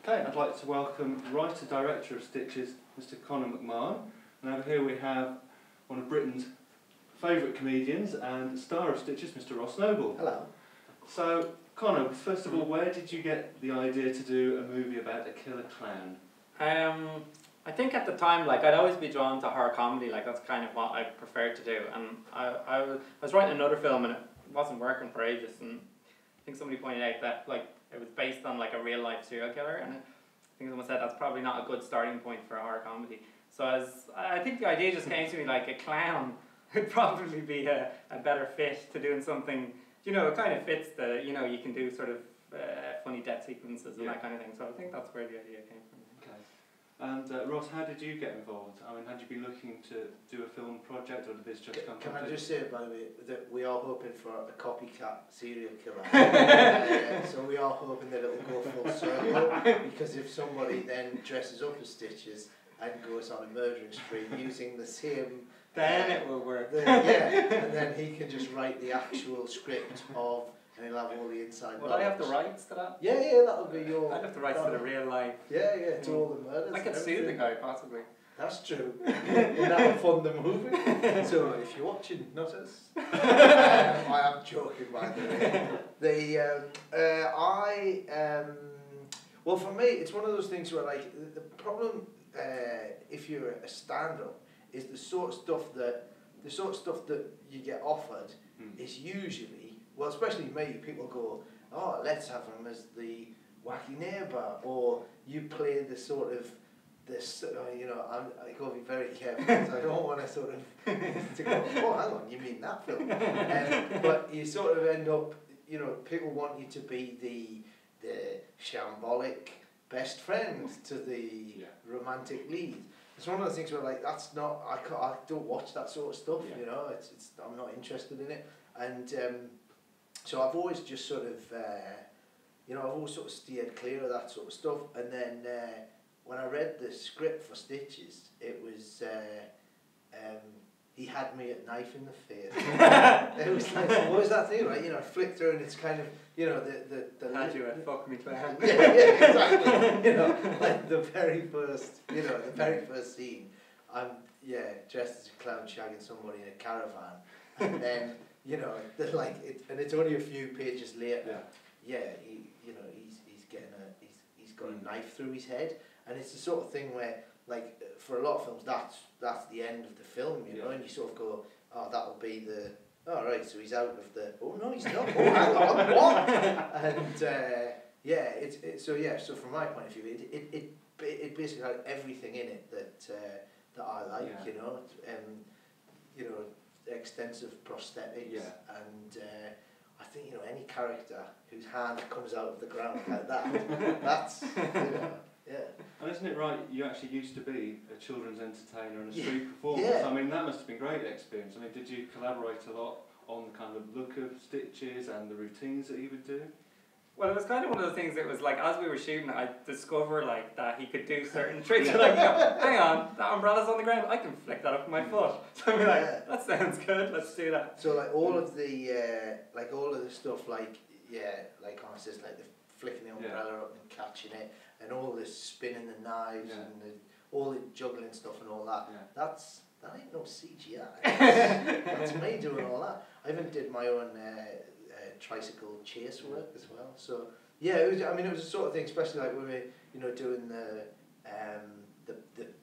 Okay, I'd like to welcome writer-director of Stitches, Mr. Conor McMahon. And over here we have one of Britain's favourite comedians and star of Stitches, Mr. Ross Noble. Hello. So, Conor, first of all, where did you get the idea to do a movie about a killer clown? I think at the time, like, I'd always be drawn to horror comedy, like that's kind of what I preferred to do. And I was writing another film and it wasn't working for ages, and I think somebody pointed out that like it was based on like a real life serial killer, and I think someone said that's probably not a good starting point for a horror comedy. So I think the idea just came to me like a clown would probably be a better fit to doing something, you know, it kind of fits the, you know, you can do sort of funny death sequences and that kind of thing. So I think that's where the idea came from. Okay. And Ross, how did you get involved? I mean, had you been looking to do a film project, or did this just come from? Can I just say, by the way, that we are hoping for a copycat serial killer. So we are hoping that it will go full circle, because if somebody then dresses up as Stitches and goes on a murdering spree using the same... Then it will work. And then he can just write the actual script of, and he'll have all the inside Would I have the rights to that? Yeah, that'll be your... I'd have the rights to the real life. Yeah, to all the murders. I could sue the guy, possibly. That's true. And that'll fund the movie. So if you're watching, not us. I am joking, by the way. Well, for me, it's one of those things where, like, the problem, if you're a stand-up, is the sort of stuff that you get offered is usually, well, especially me, people go, oh, let's have him as the wacky neighbour, or you play the sort of this, you know, I got to be very careful because I don't want to sort of to go, oh, hang on, you mean that film? But you sort of end up, you know, people want you to be the shambolic best friend to the romantic lead. It's one of those things where, like, that's not, I don't watch that sort of stuff, you know, it's I'm not interested in it, and so I've always just sort of, you know, I've always sort of steered clear of that sort of stuff. And then when I read the script for Stitches, it was, he had me at knife in the face. It was like, what was that thing, right? You know, I flick through and it's kind of, you know, the had you at fuck me clown. yeah, exactly. You know, like the very first scene, I'm dressed as a clown shagging somebody in a caravan, and then you know, and it's only a few pages later. He's got a knife through his head, and it's the sort of thing where, like, for a lot of films, that's the end of the film, you know, and you sort of go, oh, that'll be the. Oh, right, so he's out of the... Oh, no, he's not. Oh, hang on, what? And, so from my point of view, it basically had everything in it that I like, you know, extensive prosthetics, and I think, you know, any character whose hand comes out of the ground like that, that's, you know, And isn't it right, you actually used to be a children's entertainer and a street performer? I mean, that must have been a great experience. I mean, did you collaborate a lot on the kind of look of Stitches and the routines that he would do? Well, it was kind of one of those things that was like, as we were shooting, I discovered like that he could do certain tricks. And I go, hang on, that umbrella's on the ground, I can flick that up with my foot. So I'm like, that sounds good, let's do that. So like all of the stuff, like Conor says, like the flicking the umbrella up and catching it, and all this spinning the knives and all the juggling stuff and all that, that ain't no CGI. That's me doing all that. I even did my own tricycle chase work as well. So it was. I mean, it was the sort of thing, especially like when we, you know, doing the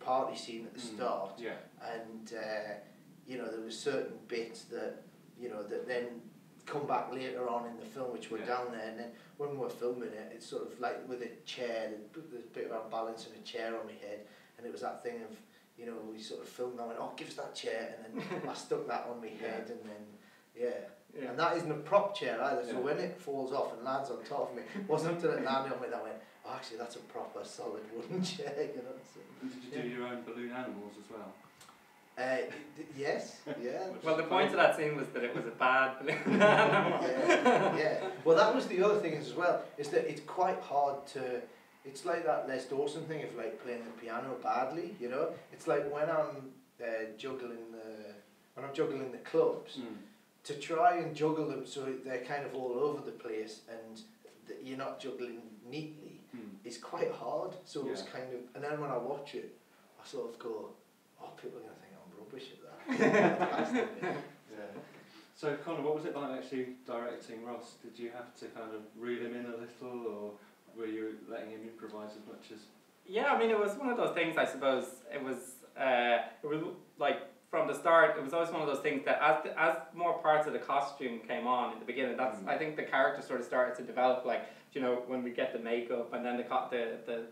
party scene at the start, and you know, there was certain bits that, you know, that then come back later on in the film, which were down there, and then when we were filming it, it's sort of like with a chair, there's a bit around balancing a chair on my head, and it was that thing of, you know, we sort of filmed, I went, oh, give us that chair, and then I stuck that on my head, and then, and that isn't a prop chair either, so when it falls off and lands on top of me, it wasn't until it landed on me that I went, oh, actually, that's a proper solid wooden chair, you know. So, and did you do your own balloon animals as well? Yes, Well, the point of that scene was that it was a bad balloon animal. Well, that was the other thing as well, is that it's quite hard to... It's like that Les Dawson thing of like playing the piano badly, you know. It's like when I'm juggling the clubs, to try and juggle them so they're kind of all over the place and you're not juggling neatly, is quite hard. So Yeah. it's kind of, and then when I watch it, I sort of go, oh, people are going to think I'm rubbish at that. It has to be. Yeah. So Conor, what was it like actually directing Ross? Did you have to kind of reel him in a little, or were you letting him improvise as much as? Yeah, I mean, it was one of those things. I suppose it was like from the start. It was always one of those things that as more parts of the costume came on in the beginning, that's I think the character sort of started to develop. Like, you know, when we get the makeup and then the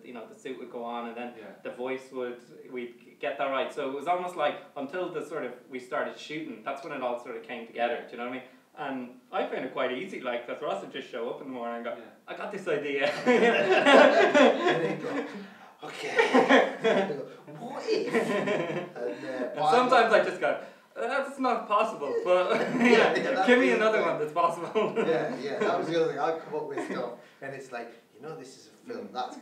you know, the suit would go on, and then the voice we'd get that right. So it was almost like until the sort of we started shooting, that's when it all sort of came together. Do you know what I mean? And I found it quite easy, like, because Ross would just show up in the morning and go, I got this idea. And then you go, okay, what if? And sometimes I just go, that's not possible, but give me another one that's possible. That was the other thing. I'd come up with stuff, and it's like, you know, this is a film. That's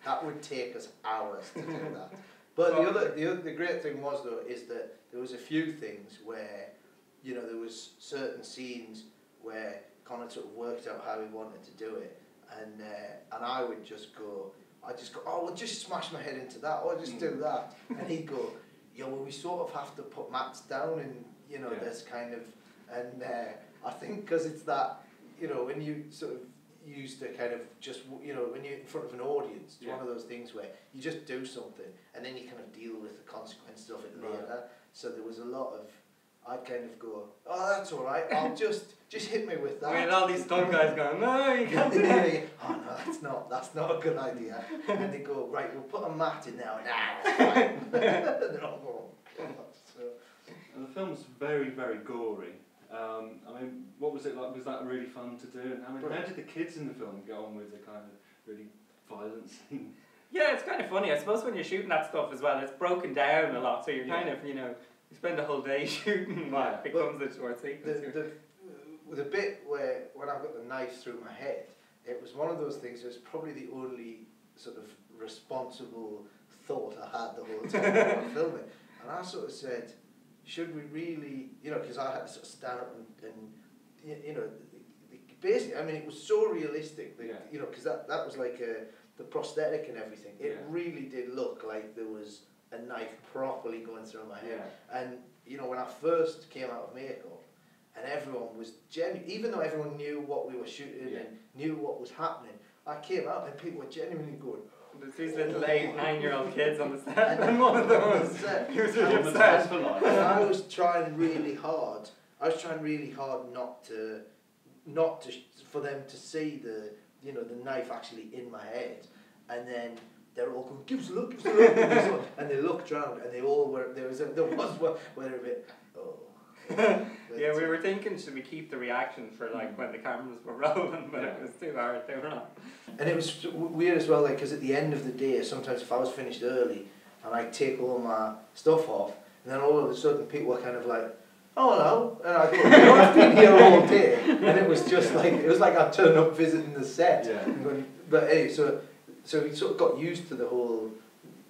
that would take us hours to do that. But the great thing was, though, is that there was a few things where, you know, there was certain scenes where Conor sort of worked out how he wanted to do it, and I would just go, oh, well, just smash my head into that, or just do that, and he'd go, well, we sort of have to put mats down, and you know, there's kind of, and I think because it's that, you know, when you sort of used to kind of just, you know, when you're in front of an audience, it's one of those things where you just do something, and then you kind of deal with the consequences of it later. So there was a lot of, I'd kind of go, oh, that's all right, I'll just hit me with that. I mean, all these stunt guys going, no, you can't do that. Oh no, that's not a good idea. And they go, right, we'll put a mat in now, it's fine. And they're all going, so. And the film's very, very gory. I mean, what was it like? Was that really fun to do? And I mean, how did the kids in the film get on with the kind of really violent scene? Yeah, it's kind of funny. I suppose when you're shooting that stuff as well, it's broken down a lot, so you're kind of, you know, you spend the whole day shooting, it becomes a short sequence. The bit where, when I got the knife through my head, it was one of those things, it was probably the only sort of responsible thought I had the whole time while filming. And I sort of said, should we really, you know, because I had to sort of stand up and you know, basically, I mean, it was so realistic, that, you know, because that was like the prosthetic and everything. It really did look like there was a knife properly going through my head. And, you know, when I first came out of makeup, and everyone was genuine, even though everyone knew what we were shooting and knew what was happening, I came out and people were genuinely going, there's these little 8-9-year-old kids on the set, and one of them was really upset. And I was trying really hard. Not to for them to see the, you know, the knife actually in my head, and then they're all going, give us a look, give us a look, give us a look. And they looked round, and they all were. There was one where they're a bit, yeah, we were thinking, should we keep the reaction for like when the cameras were rolling, but it was too hard. They were not. And it was weird as well, like, because at the end of the day, sometimes if I was finished early and I take all my stuff off, and then all of a sudden people were kind of like, oh hello, and I go, you know, I've been here all day, and it was just like, it was like I turned up visiting the set, and going, but anyway, so we sort of got used to the whole,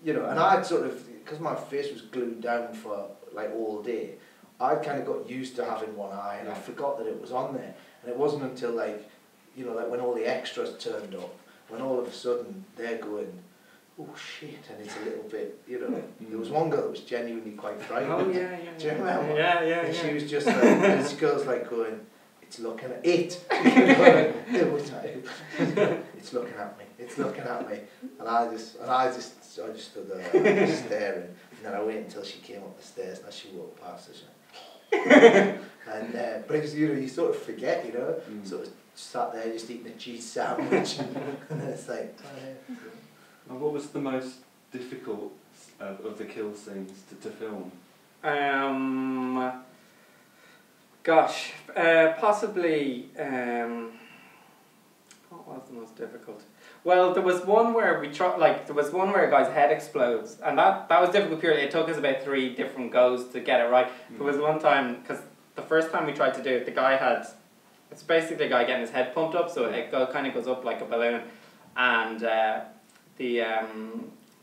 you know, and I'd sort of, because my face was glued down for like all day, I kind of got used to having one eye, and I forgot that it was on there. And it wasn't until, like, you know, like when all the extras turned up, when all of a sudden they're going, oh shit, and it's a little bit, you know, there was one girl that was genuinely quite frightened. Oh yeah. Do you remember? Yeah. And she was just like, and this girl's like going, it's looking at it. It's looking at me. It's looking at me. And I just stood there, just staring. And then I waited until she came up the stairs, and as she walked past us, and but it was, you know, you sort of forget, you know, sort of sat there just eating a cheese sandwich, and then it's like. And what was the most difficult of the kill scenes to film? Possibly. What was the most difficult? Well, there was one where there was one where a guy's head explodes, and that was difficult purely. It took us about 3 different goes to get it right. There was one time, because the first time we tried to do it, the guy it's basically a guy getting his head pumped up, so it kind of goes up like a balloon, and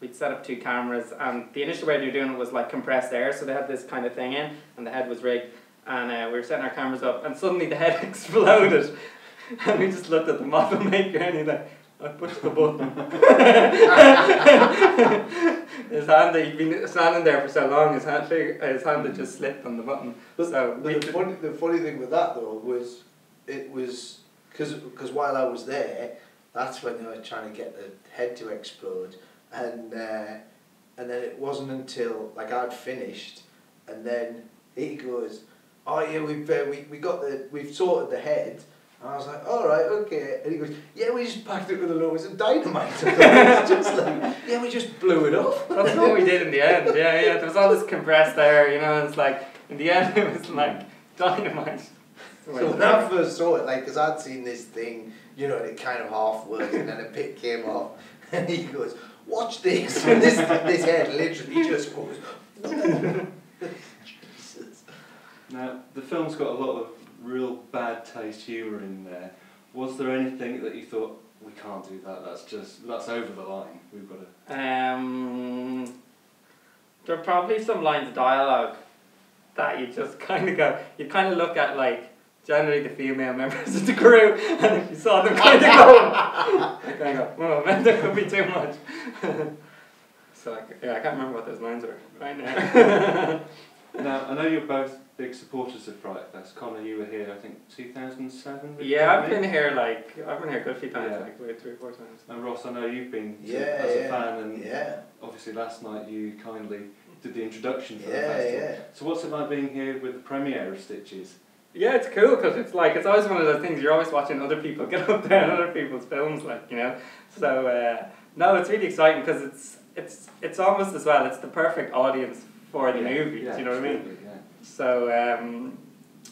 we'd set up 2 cameras, and the initial way they were doing it was like compressed air, so they had this kind of thing in, and the head was rigged, and we were setting our cameras up, and suddenly the head exploded, and we just looked at the model maker, and he's like, I pushed the button. His hand, he'd been standing there for so long, his hand had just slipped on the button. But, So the funny thing with that though was, it was, because while I was there, that's when they were trying to get the head to explode, and then it wasn't until like I'd finished, and then he goes, "Oh yeah, we've sorted the head." And I was like, "All right, okay." And he goes, "Yeah, we just packed it with a load of dynamite." It's just like, yeah, we just blew it up. That's what we did in the end. Yeah. There was all this compressed air, you know. And it's like in the end, it was like dynamite. So when I first saw it, like, because I'd seen this thing, you know, and it kind of half worked, and then a bit came off, and he goes, "Watch this," and this head literally just goes. Jesus. Now, the film's got a lot of real bad taste humour in there. Was there anything that you thought, we can't do that, that's over the line, we've got to... There are probably some lines of dialogue that you just kind of go, you kind of look at like, generally the female members of the crew, and if you saw them kind of go, you kind of go, oh man, that could be too much. So I can't remember what those lines are right now. Now, I know you're both big supporters of FrightFest. Conor, you were here, I think, 2007? Yeah, I've been here a good few times, like 3 or 4 times. And Ross, I know you've been as a fan, and obviously last night you kindly did the introduction for the festival. So what's it like being here with the premiere of Stitches? Yeah, it's cool because it's always one of those things, you're always watching other people get up there and other people's films, like, you know. So, no, it's really exciting because it's almost as well, it's the perfect audience for the movie, do you know what I mean? Yeah. So,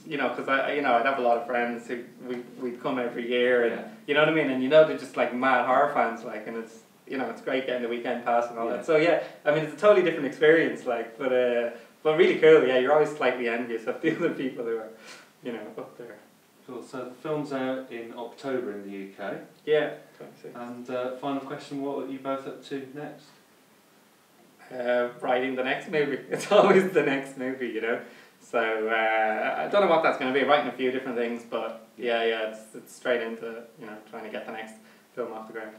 you know, because I'd have a lot of friends who we'd come every year, and you know what I mean, and you know they're just like mad horror fans, like, and it's, you know, it's great getting the weekend pass and all that. So yeah, I mean it's a totally different experience, like, but really cool. Yeah, you're always slightly envious of the other people who are, you know, up there. Cool. So the film's out in October in the UK. Yeah, 26. And final question: what are you both up to next? Writing the next movie. It's always the next movie, you know. So I don't know what that's going to be. Writing a few different things, but yeah, it's straight into, you know, trying to get the next film off the ground.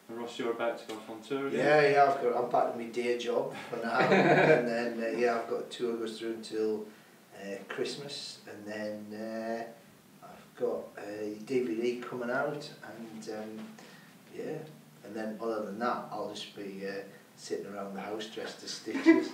And Ross, you're about to go off on tour again? Yeah, I'm back to my day job for now, and then I've got a tour goes through until Christmas, and then I've got a DVD coming out, and and then other than that, I'll just be sitting around the house dressed as Stitches.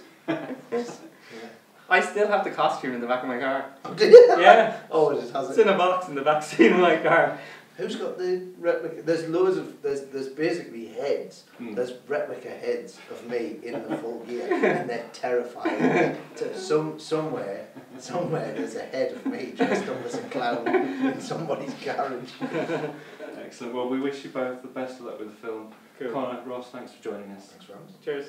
I still have the costume in the back of my car. Yeah. Oh, it just has It's in a box in the back seat of my car. Who's got the replica? There's loads of there's basically heads. There's replica heads of me in the full gear, and they're terrifying. Somewhere there's a head of me dressed up as a clown in somebody's garage. Excellent. Well, we wish you both the best of luck with the film. Cool. Conor, Ross, thanks for joining us. Thanks, Rams. Cheers.